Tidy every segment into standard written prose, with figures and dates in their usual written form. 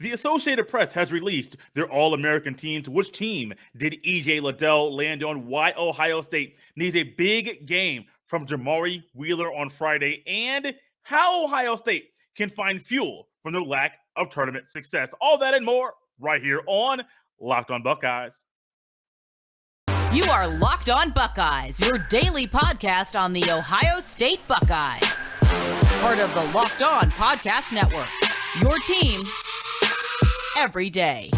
The Associated Press has released their All-American teams. Which team did EJ Liddell land on? Why Ohio State needs a big game from Jamari Wheeler on Friday, and how Ohio State can find fuel from their lack of tournament success. All that and more right here on Locked on Buckeyes. You are Locked on Buckeyes, your daily podcast on the Ohio State Buckeyes. Part of the Locked on Podcast Network, your team every day.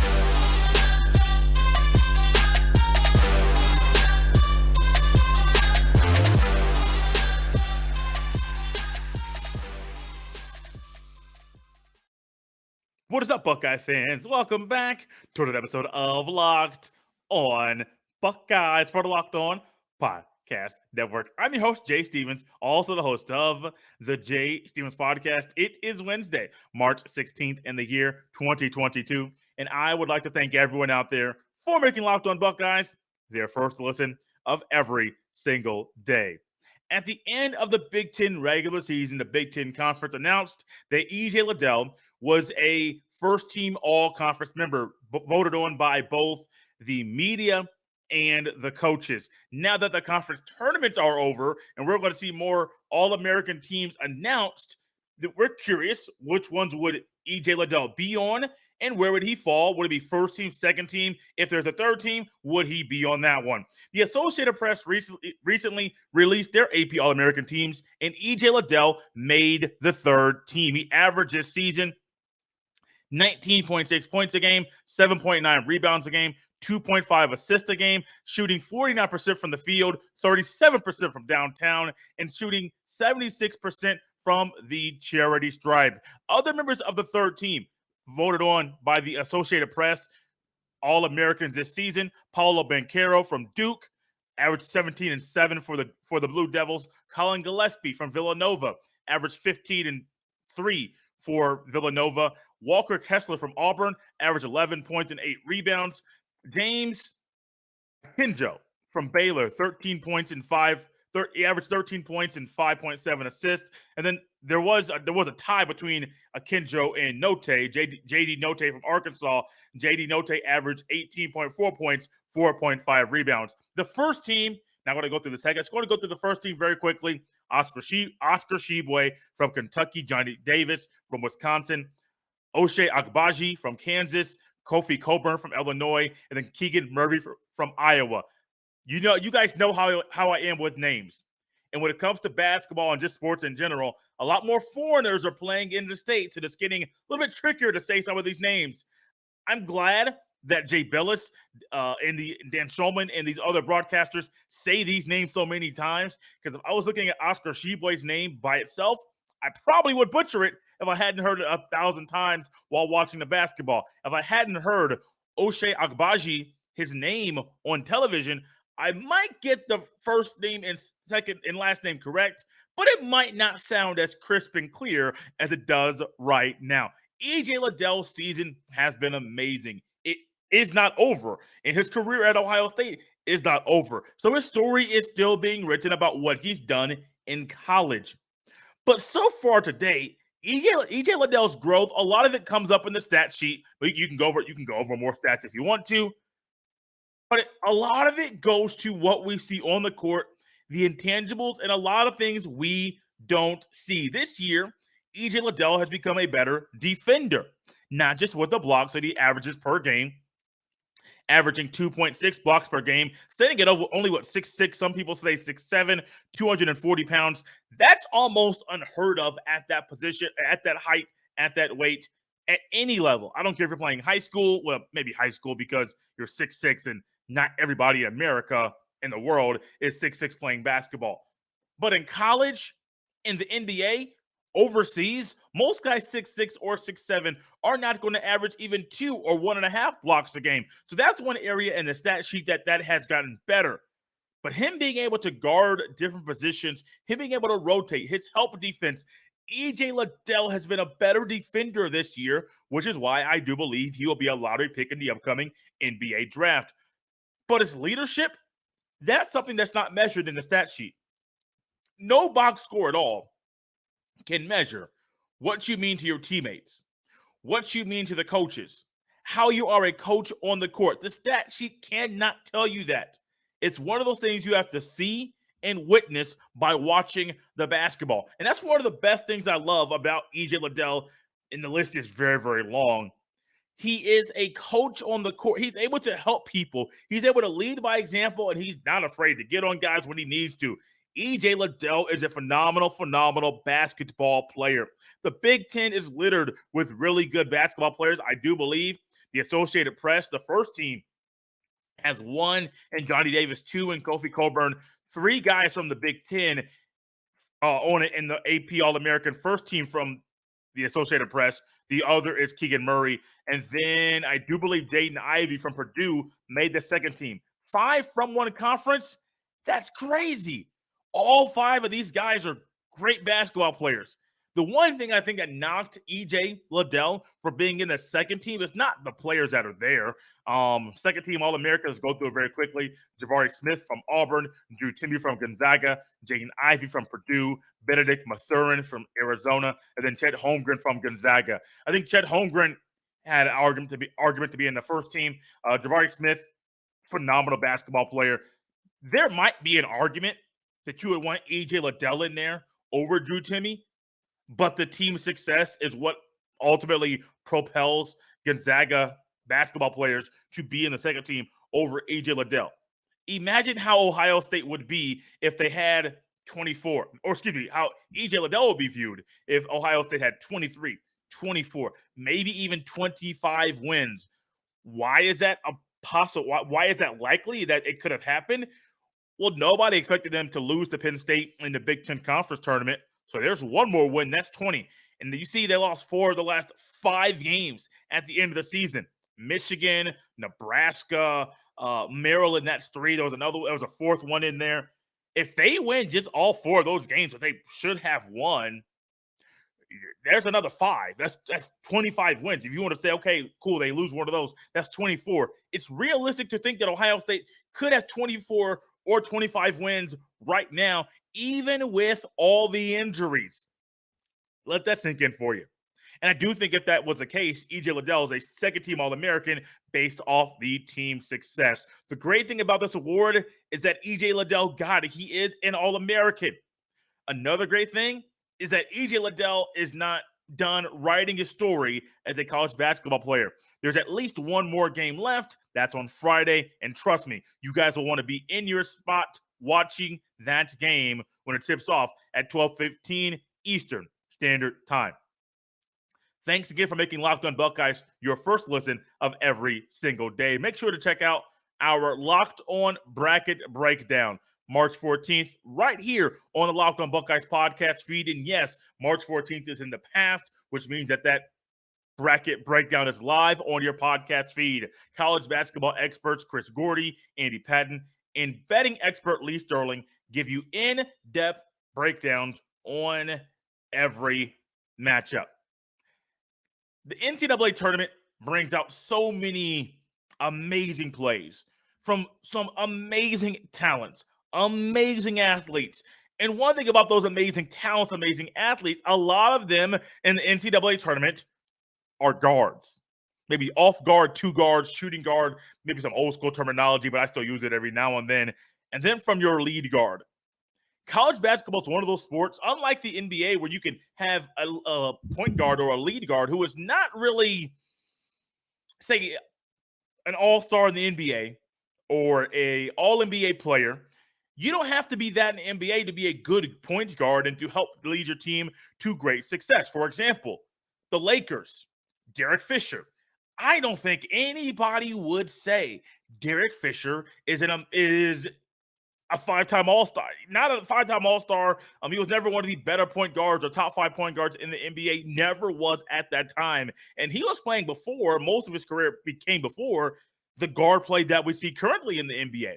What is up, Buckeye fans? Welcome back to another episode of Locked on Buckeyes, part of Locked on Podcast Network. I'm your host, Jay Stevens, also the host of the Jay Stevens Podcast. It is Wednesday, March 16th in the year 2022, and I would like to thank everyone out there for making Locked on Buckeyes their first listen of every single day. At the end of the Big Ten regular season, the Big Ten Conference announced that EJ Liddell was a first-team all-conference member, voted on by both the media and the coaches. Now that the conference tournaments are over and we're going to see more All-American teams announced, that we're curious which ones would EJ Liddell be on and where would he fall? Would it be first team, second team? If there's a third team, would he be on that one? The Associated Press recently released their AP All-American teams, and EJ Liddell made the third team. He averaged this season 19.6 points a game, 7.9 rebounds a game, 2.5 assists a game, shooting 49% from the field, 37% from downtown, and shooting 76% from the charity stripe. Other members of the third team voted on by the Associated Press, All-Americans this season: Paolo Banchero from Duke, averaged 17 and 7 for the Blue Devils. Colin Gillespie from Villanova, averaged 15 and 3 for Villanova. Walker Kessler from Auburn, averaged 11 points and 8 rebounds. James Kinjo from Baylor, 13 points and he averaged 13 points and 5.7 assists. And then there was a tie between Akinjo and Note. JD Note from Arkansas. JD Note averaged 18.4 points, 4.5 rebounds. The first team, now I'm going to go through the second. I'm going to go through the first team very quickly. Oscar Tshiebwe from Kentucky. Johnny Davis from Wisconsin. Ochai Agbaji from Kansas. Kofi Coburn from Illinois. And then Keegan Murray from Iowa. You guys know how I am with names. And when it comes to basketball and just sports in general, a lot more foreigners are playing in the States, and it's getting a little bit trickier to say some of these names. I'm glad that Jay Billis and Dan Schulman and these other broadcasters say these names so many times, because if I was looking at Oscar Tshiebwe's name by itself, I probably would butcher it if I hadn't heard it 1,000 times while watching the basketball. If I hadn't heard Ochai Agbaji, his name on television, I might get the first name and second and last name correct, but it might not sound as crisp and clear as it does right now. EJ Liddell's season has been amazing. It is not over, and his career at Ohio State is not over. So his story is still being written about what he's done in college. But so far today, EJ Liddell's growth, a lot of it comes up in the stat sheet. But you can go over more stats if you want to. But a lot of it goes to what we see on the court, the intangibles, and a lot of things we don't see. This year, EJ Liddell has become a better defender, not just with the blocks that he averages per game, averaging 2.6 blocks per game, standing at only 6'6". Some people say 6'7", 240 pounds. That's almost unheard of at that position, at that height, at that weight, at any level. I don't care if you're playing high school. Well, maybe high school because you're 6'6", and not everybody in America, in the world, is 6'6" playing basketball. But in college, in the NBA, overseas, most guys 6'6" or 6'7" are not going to average even 2 or 1.5 blocks a game. So that's one area in the stat sheet that has gotten better. But him being able to guard different positions, him being able to rotate, his help defense, EJ Liddell has been a better defender this year, which is why I do believe he will be a lottery pick in the upcoming NBA draft. But his leadership, that's something that's not measured in the stat sheet. No box score at all can measure what you mean to your teammates, what you mean to the coaches, how you are a coach on the court. The stat sheet cannot tell you that. It's one of those things you have to see and witness by watching the basketball. And that's one of the best things I love about EJ Liddell, and the list is very, very long. He is a coach on the court. He's able to help people. He's able to lead by example, and he's not afraid to get on guys when he needs to. EJ Liddell is a phenomenal basketball player. The Big Ten is littered with really good basketball players. I do believe the Associated Press, the first team, has one, and Johnny Davis, two, and Kofi Coburn, three guys from the Big Ten on it in the AP All-American first team from the Associated Press. The other is Keegan Murray. And then I do believe Jaden Ivey from Purdue made the second team. 5 from one conference? That's crazy. All 5 of these guys are great basketball players. The one thing I think that knocked EJ Liddell for being in the second team is not the players that are there. Second team All-Americans, go through it very quickly. Jamari Smith from Auburn, Drew Timme from Gonzaga, Jaden Ivey from Purdue, Benedict Mathurin from Arizona, and then Chet Holmgren from Gonzaga. I think Chet Holmgren had an argument to be in the first team. Jamari Smith, phenomenal basketball player. There might be an argument that you would want EJ Liddell in there over Drew Timme, but the team's success is what ultimately propels Gonzaga basketball players to be in the second team over EJ Liddell. Imagine how Ohio State would be if they had 24, or excuse me, how EJ Liddell would be viewed if Ohio State had 23, 24, maybe even 25 wins. Why is that a possible? Why is that likely that it could have happened? Well, nobody expected them to lose to Penn State in the Big Ten Conference Tournament. So there's one more win. That's 20. And you see they lost 4 of the last 5 games at the end of the season. Michigan, Nebraska, Maryland, that's 3. There was a 4th one in there. If they win just all 4 of those games that they should have won, there's another 5. That's 25 wins. If you want to say, okay, cool, they lose one of those, that's 24. It's realistic to think that Ohio State could have 24 or 25 wins right now, even with all the injuries. Let that sink in for you. And I do think if that was the case, EJ Liddell is a second-team All-American based off the team's success. The great thing about this award is that EJ Liddell got it. He is an All-American. Another great thing is that EJ Liddell is not done writing his story as a college basketball player. There's at least one more game left. That's on Friday. And trust me, you guys will want to be in your spot watching that game when it tips off at 12:15 Eastern Standard Time. Thanks again for making Locked On Buckeyes your first listen of every single day. Make sure to check out our Locked On Bracket Breakdown, March 14th, right here on the Locked On Buckeyes podcast feed. And yes, March 14th is in the past, which means that bracket breakdown is live on your podcast feed. College basketball experts Chris Gordy, Andy Patton, and betting expert Lee Sterling give you in-depth breakdowns on every matchup. The NCAA tournament brings out so many amazing plays from some amazing talents, amazing athletes. And one thing about those amazing talents, amazing athletes, a lot of them in the NCAA tournament are guards. Maybe off guard, 2 guards, shooting guard, maybe some old school terminology, but I still use it every now and then. And then from your lead guard. College basketball is one of those sports, unlike the NBA, where you can have a point guard or a lead guard who is not really, say, an all-star in the NBA or a all-NBA player. You don't have to be that in the NBA to be a good point guard and to help lead your team to great success. For example, the Lakers, Derek Fisher. I don't think anybody would say Derek Fisher is a 5-time All-Star. Not a 5-time All-Star. He was never one of the better point guards or top 5 point guards in the NBA. Never was at that time. And he was playing before, most of his career became before the guard play that we see currently in the NBA.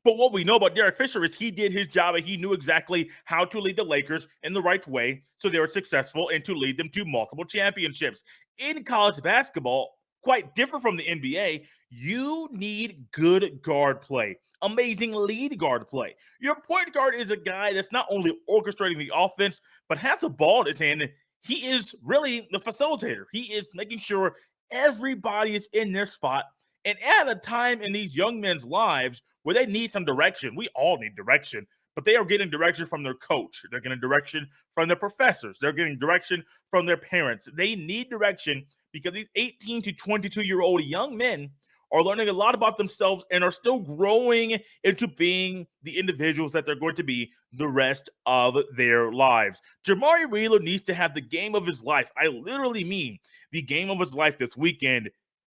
But what we know about Derek Fisher is he did his job and he knew exactly how to lead the Lakers in the right way so they were successful and to lead them to multiple championships. In college basketball, quite different from the NBA, you need good guard play, amazing lead guard play. Your point guard is a guy that's not only orchestrating the offense, but has a ball in his hand. he is really the facilitator. He is making sure everybody is in their spot. And at a time in these young men's lives where they need some direction, we all need direction, but they are getting direction from their coach. They're getting direction from their professors. They're getting direction from their parents. They need direction because these 18 to 22-year-old young men are learning a lot about themselves and are still growing into being the individuals that they're going to be the rest of their lives. Jamari Wheeler needs to have the game of his life. I literally mean the game of his life this weekend.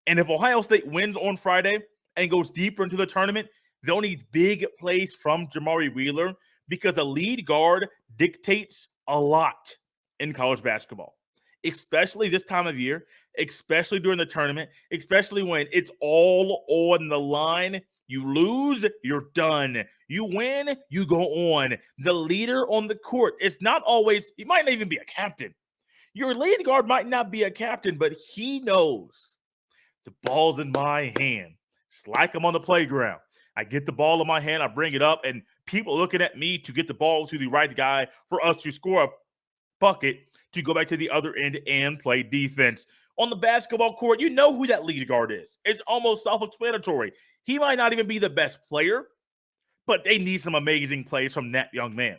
And if Ohio State wins on Friday and goes deeper into the tournament, they'll need big plays from Jamari Wheeler because the lead guard dictates a lot in college basketball, especially this time of year, especially during the tournament, especially when it's all on the line. You lose, you're done. You win, you go on. The leader on the court is not always, he might not even be a captain. Your lead guard might not be a captain, but he knows the ball's in my hand. It's like I'm on the playground. I get the ball in my hand, I bring it up, and people looking at me to get the ball to the right guy for us to score a bucket to go back to the other end and play defense. On the basketball court, you know who that lead guard is. It's almost self-explanatory. He might not even be the best player, but they need some amazing plays from that young man.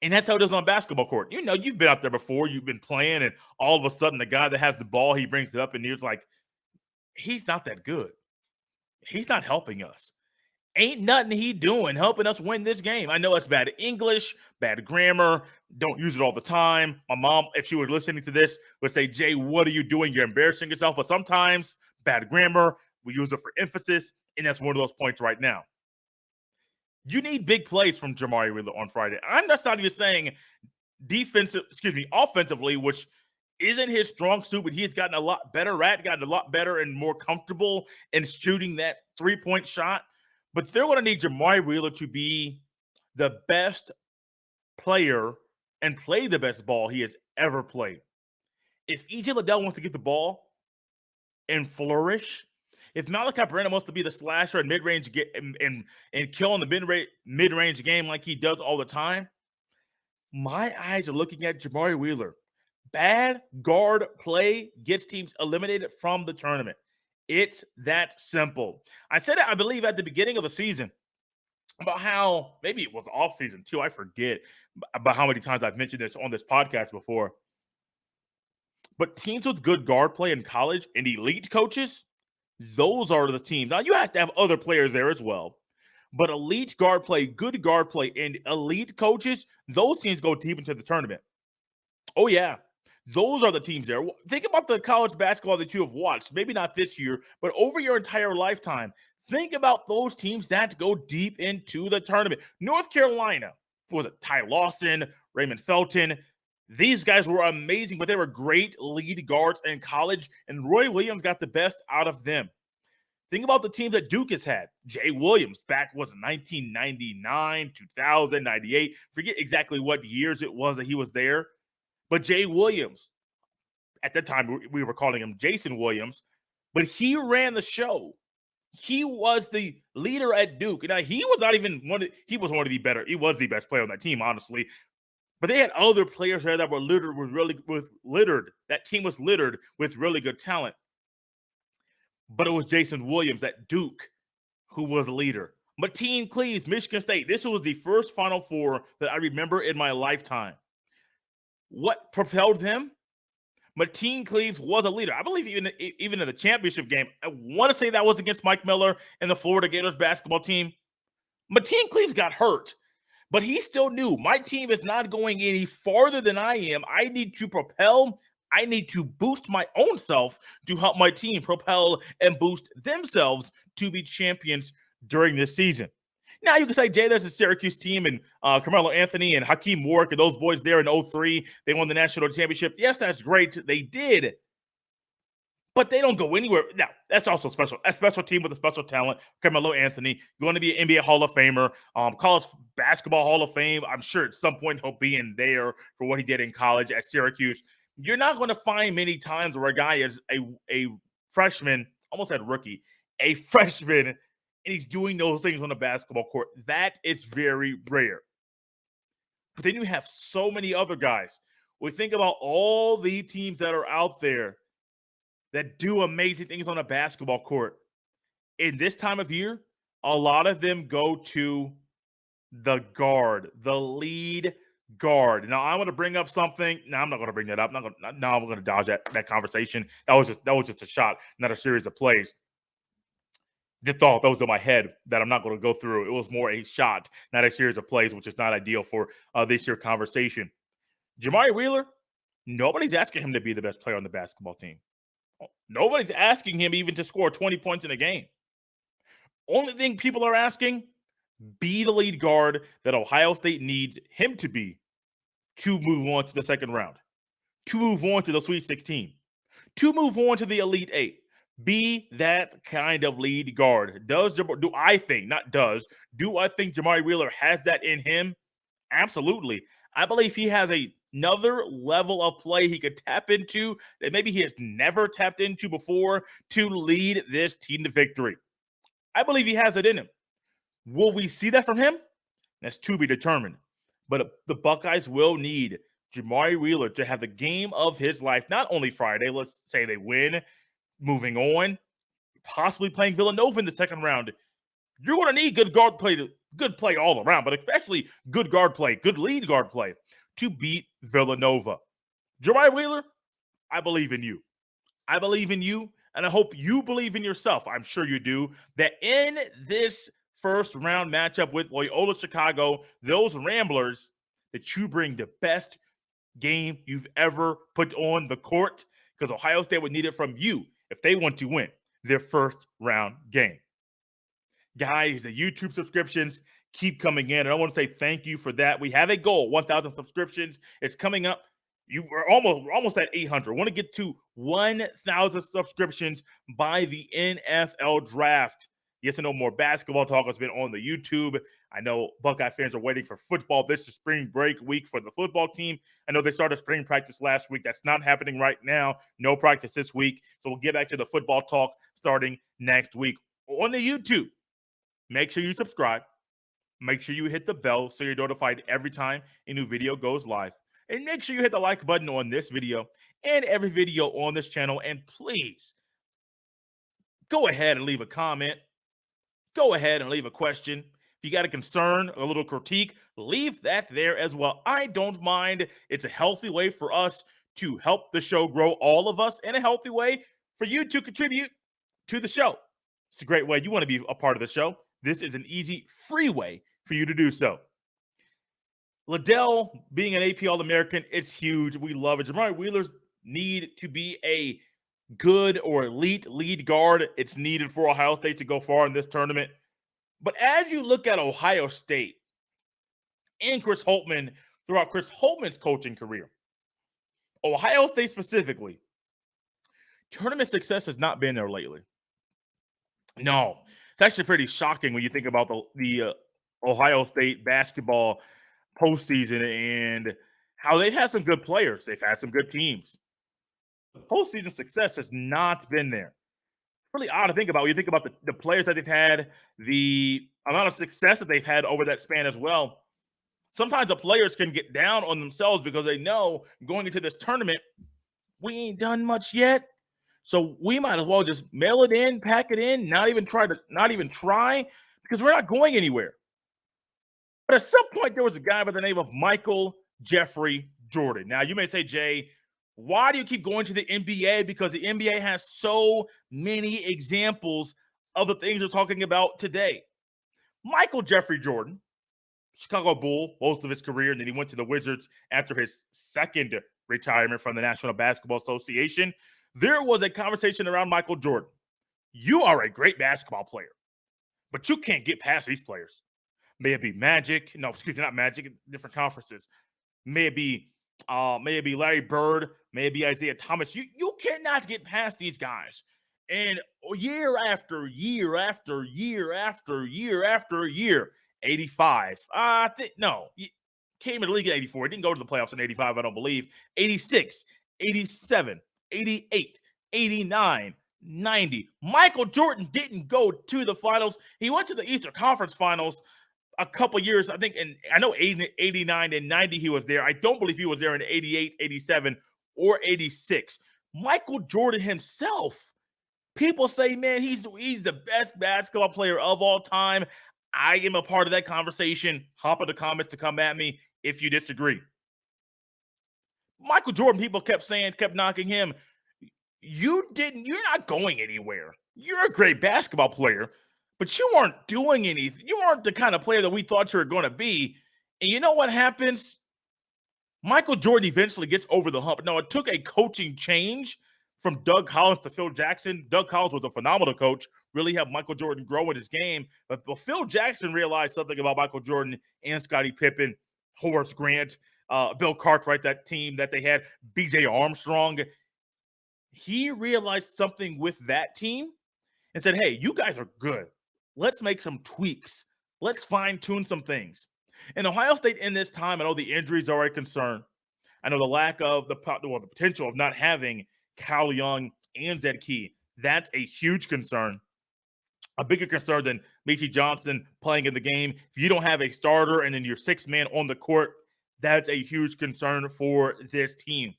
And that's how it is on a basketball court. You know, you've been out there before, you've been playing, and all of a sudden the guy that has the ball, he brings it up, and you're like, he's not that good. He's not helping us. Ain't nothing he doing helping us win this game. I know it's bad English, bad grammar. Don't use it all the time. My mom, if she were listening to this, would say, Jay, what are you doing? You're embarrassing yourself. But sometimes bad grammar, we use it for emphasis, and that's one of those points right now. You need big plays from Jamari Wheeler on Friday. I'm just not even saying offensively, which isn't his strong suit, but he's gotten a lot better and more comfortable in shooting that three-point shot. But they're going to need Jamari Wheeler to be the best player and play the best ball he has ever played. If EJ Liddell wants to get the ball and flourish, if Malachi Brandon wants to be the slasher and mid-range and kill in the mid-range game like he does all the time, my eyes are looking at Jamari Wheeler. Bad guard play gets teams eliminated from the tournament. It's that simple. I said it, I believe, at the beginning of the season about how, maybe it was off season too, I forget about how many times I've mentioned this on this podcast before. But teams with good guard play in college and elite coaches, those are the teams. Now, you have to have other players there as well. But elite guard play, good guard play, and elite coaches, those teams go deep into the tournament. Oh, yeah. Those are the teams there. Think about the college basketball that you have watched. Maybe not this year, but over your entire lifetime. Think about those teams that go deep into the tournament. North Carolina, was it Ty Lawson, Raymond Felton? These guys were amazing, but they were great lead guards in college, and Roy Williams got the best out of them. Think about the teams that Duke has had. Jay Williams back was 1999, 2000, 98. Forget exactly what years it was that he was there. But Jay Williams, at that time we were calling him Jason Williams, but he ran the show. He was the leader at Duke. Now, he was not even he was one of the better. He was the best player on that team, honestly. But they had other players there that were littered. That team was littered with really good talent. But it was Jason Williams at Duke who was the leader. Mateen Cleaves, Michigan State. This was the first Final Four that I remember in my lifetime. What propelled him? Mateen Cleaves was a leader. I believe even in the championship game, I want to say that was against Mike Miller and the Florida Gators basketball team. Mateen Cleaves got hurt, but he still knew my team is not going any farther than I am. I need to propel. I need to boost my own self to help my team propel and boost themselves to be champions during this season. Now, you can say, Jay, there's a Syracuse team and Carmelo Anthony and Hakeem Warwick and those boys there in 2003. They won the national championship. Yes, that's great. They did. But they don't go anywhere. Now, that's also special. A special team with a special talent. Carmelo Anthony, going to be an NBA Hall of Famer, college basketball Hall of Fame. I'm sure at some point he'll be in there for what he did in college at Syracuse. You're not going to find many times where a guy is a freshman, almost had rookie, a freshman, and he's doing those things on the basketball court. That is very rare. But then you have so many other guys. We think about all the teams that are out there that do amazing things on a basketball court. In this time of year, a lot of them go to the guard, the lead guard. Now I'm going to bring up something. No, I'm not going to bring that up. I'm going to dodge that conversation. That was just a shot, not a series of plays. The thought that was in my head that I'm not going to go through. It was more a shot, not a series of plays, which is not ideal for this year conversation. Jamari Wheeler, nobody's asking him to be the best player on the basketball team. Nobody's asking him even to score 20 points in a game. Only thing people are asking, be the lead guard that Ohio State needs him to be to move on to the second round, to move on to the Sweet 16, to move on to the Elite Eight. Be that kind of lead do I think Jamari Wheeler has that in him? Absolutely. I believe he has another level of play he could tap into that maybe he has never tapped into before to lead this team to victory. I believe he has it in him. Will we see that from him? That's to be determined. But the Buckeyes will need Jamari Wheeler to have the game of his life, not only Friday, let's say they win, moving on, possibly playing Villanova in the second round. You're going to need good play all around, but especially good guard play, good lead guard play to beat Villanova. Jamari Wheeler, I believe in you. I believe in you, and I hope you believe in yourself. I'm sure you do, that in this first round matchup with Loyola Chicago, those Ramblers, that you bring the best game you've ever put on the court, because Ohio State would need it from you if they want to win their first round game. Guys, the YouTube subscriptions keep coming in, and I want to say thank you for that. We have a goal, 1,000 subscriptions. It's coming up. We're almost at 800. I want to get to 1,000 subscriptions by the NFL draft. Yes, I know more basketball talk has been on the YouTube. I know Buckeye fans are waiting for football. This is spring break week for the football team. I know they started spring practice last week. That's not happening right now. No practice this week. So we'll get back to the football talk starting next week. On the YouTube, make sure you subscribe. Make sure you hit the bell so you're notified every time a new video goes live. And make sure you hit the like button on this video and every video on this channel. And please, go ahead and leave a comment. Go ahead and leave a question. If you got a concern, a little critique, leave that there as well. I don't mind. It's a healthy way for us to help the show grow, all of us, and a healthy way for you to contribute to the show. It's a great way. You want to be a part of the show. This is an easy, free way for you to do so. Liddell being an AP All-American, it's huge. We love it. Jamari Wheeler's need to be a good or elite lead guard. It's needed for Ohio State to go far in this tournament. But as you look at Ohio State and Chris Holtmann throughout Chris Holtmann's coaching career, Ohio State specifically, tournament success has not been there lately. No, it's actually pretty shocking when you think about the Ohio State basketball postseason and how they've had some good players. They've had some good teams. The postseason success has not been there. Really odd to think about. When you think about the players that they've had, the amount of success that they've had over that span as well. Sometimes the players can get down on themselves because they know going into this tournament, we ain't done much yet. So we might as well just mail it in, pack it in, not even try, because we're not going anywhere. But at some point, there was a guy by the name of Michael Jeffrey Jordan. Now, you may say, Jay, why do you keep going to the NBA? Because the NBA has so many examples of the things we're talking about today. Michael Jeffrey Jordan, Chicago Bull most of his career, and then he went to the Wizards after his second retirement from the National Basketball Association. There was a conversation around Michael Jordan. You are a great basketball player, but you can't get past these players. May it be Magic. No, excuse me, not Magic, different conferences. May it be Larry Bird, may it be Isaiah Thomas. You cannot get past these guys. And year after year after year after year after year, 85. He came in the league in 84. He didn't go to the playoffs in 85, I don't believe. 86, 87, 88, 89, 90. Michael Jordan didn't go to the finals. He went to the Eastern Conference Finals. a couple years, I think, and I know 89 and 90 he was there. I don't believe he was there in 88, 87, or 86. Michael Jordan himself, people say, man, he's the best basketball player of all time. I am a part of that conversation. Hop in the comments to come at me if you disagree. Michael Jordan, people kept knocking him. You're not going anywhere. You're a great basketball player, but you weren't doing anything. You weren't the kind of player that we thought you were going to be. And you know what happens? Michael Jordan eventually gets over the hump. Now, it took a coaching change from Doug Collins to Phil Jackson. Doug Collins was a phenomenal coach, really helped Michael Jordan grow in his game. But Phil Jackson realized something about Michael Jordan and Scottie Pippen, Horace Grant, Bill Cartwright, that team that they had, B.J. Armstrong. He realized something with that team and said, hey, you guys are good. Let's make some tweaks. Let's fine-tune some things. And Ohio State in this time, I know the injuries are a concern. I know the lack of the potential of not having Kyle Young and Zed Key. That's a huge concern. A bigger concern than Meechie Johnson playing in the game. If you don't have a starter and then your sixth man on the court, that's a huge concern for this team.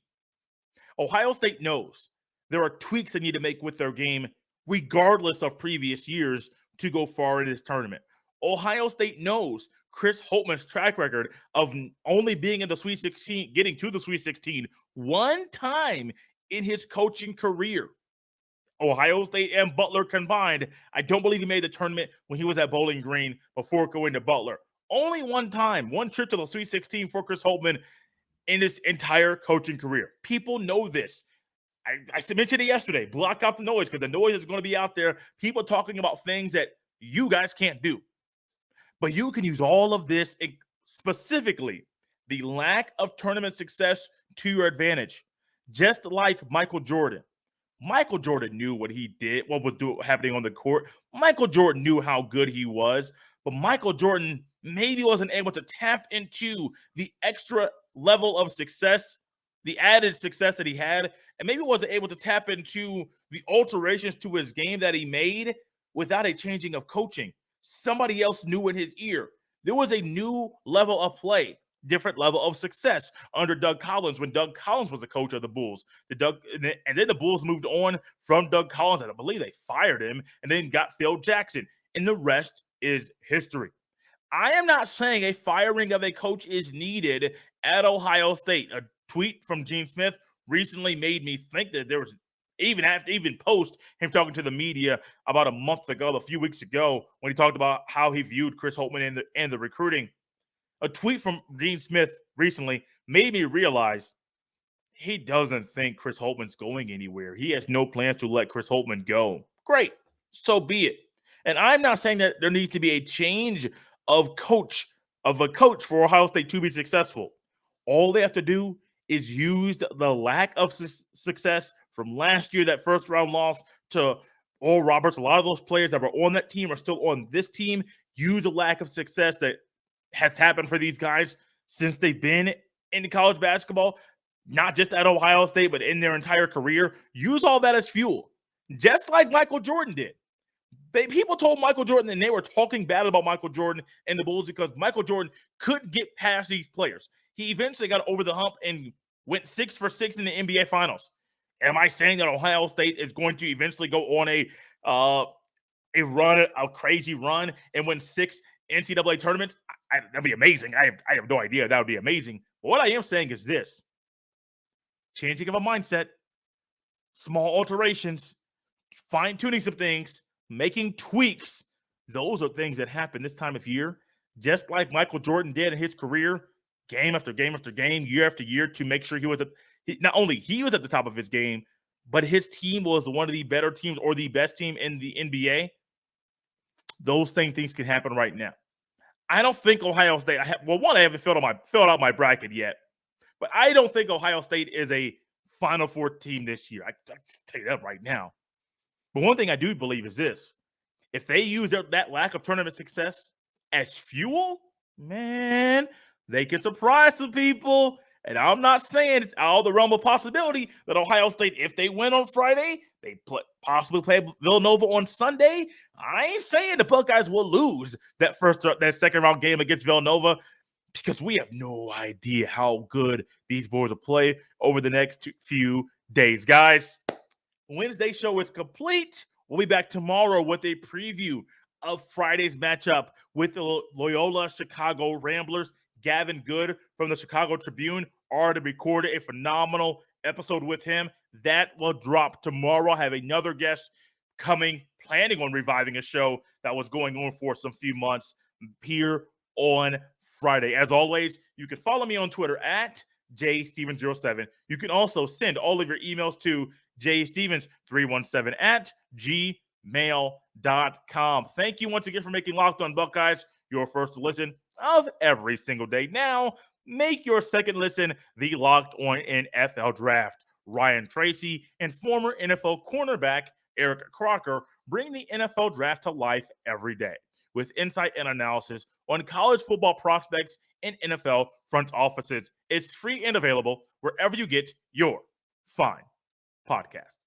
Ohio State knows there are tweaks they need to make with their game, regardless of previous years, to go far in this tournament. Ohio State knows Chris Holtmann's track record of only being in the Sweet 16, getting to the Sweet 16 one time in his coaching career. Ohio State and Butler combined, I don't believe he made the tournament when he was at Bowling Green before going to Butler. Only one time, one trip to the Sweet 16 for Chris Holtmann in his entire coaching career. People know this. I mentioned it yesterday. Block out the noise, because the noise is going to be out there. People talking about things that you guys can't do. But you can use all of this, specifically the lack of tournament success, to your advantage. Just like Michael Jordan. Michael Jordan knew what he did, what was happening on the court. Michael Jordan knew how good he was. But Michael Jordan maybe wasn't able to tap into the extra level of success, the added success that he had, and maybe wasn't able to tap into the alterations to his game that he made without a changing of coaching. Somebody else knew in his ear. There was a new level of play, different level of success under Doug Collins when Doug Collins was a coach of the Bulls. And then the Bulls moved on from Doug Collins, and I believe they fired him and then got Phil Jackson. And the rest is history. I am not saying a firing of a coach is needed at Ohio State. A tweet from Gene Smith recently made me think that there was, even post him talking to the media about a few weeks ago, when he talked about how he viewed Chris Holtmann and the recruiting. A tweet from Gene Smith recently made me realize he doesn't think Chris Holtmann's going anywhere. He has no plans to let Chris Holtmann go. Great. So be it. And I'm not saying that there needs to be a change of a coach for Ohio State to be successful. All they have to do is use the lack of success from last year, that first round loss to Oral Roberts. A lot of those players that were on that team are still on this team. Use the lack of success that has happened for these guys since they've been in college basketball, not just at Ohio State, but in their entire career. Use all that as fuel, just like Michael Jordan did. People told Michael Jordan, and they were talking bad about Michael Jordan and the Bulls because Michael Jordan couldn't get past these players. He eventually got over the hump and went 6 for 6 in the NBA Finals. Am I saying that Ohio State is going to eventually go on a crazy run and win 6 NCAA tournaments? That'd be amazing. I have no idea. That would be amazing. But what I am saying is this: changing of a mindset, small alterations, fine-tuning some things, making tweaks. Those are things that happen this time of year, just like Michael Jordan did in his career, game after game after game, year after year, to make sure he was not only he was at the top of his game, but his team was one of the better teams or the best team in the NBA. Those same things can happen right now. I don't think Ohio State, I haven't filled out my bracket yet, but I don't think Ohio State is a Final Four team this year. I tell you that right now. But one thing I do believe is this: if they use that lack of tournament success as fuel, man, they can surprise some people. And I'm not saying it's out of the realm of possibility that Ohio State, if they win on Friday, they possibly play Villanova on Sunday. I ain't saying the Buckeyes will lose that second round game against Villanova, because we have no idea how good these boys will play over the next few days. Guys, Wednesday show is complete. We'll be back tomorrow with a preview of Friday's matchup with the Loyola Chicago Ramblers. Gavin Good from the Chicago Tribune already recorded a phenomenal episode with him. That will drop tomorrow. I have another guest planning on reviving a show that was going on for some few months here on Friday. As always, you can follow me on Twitter at jstevens07. You can also send all of your emails to jstevens317 at gmail.com. Thank you once again for making Locked On Buckeyes your first listen of every single day. Now, make your second listen the Locked On NFL Draft. Ryan Tracy and former NFL cornerback Eric Crocker bring the NFL Draft to life every day with insight and analysis on college football prospects and NFL front offices. It's free and available wherever you get your fine podcast.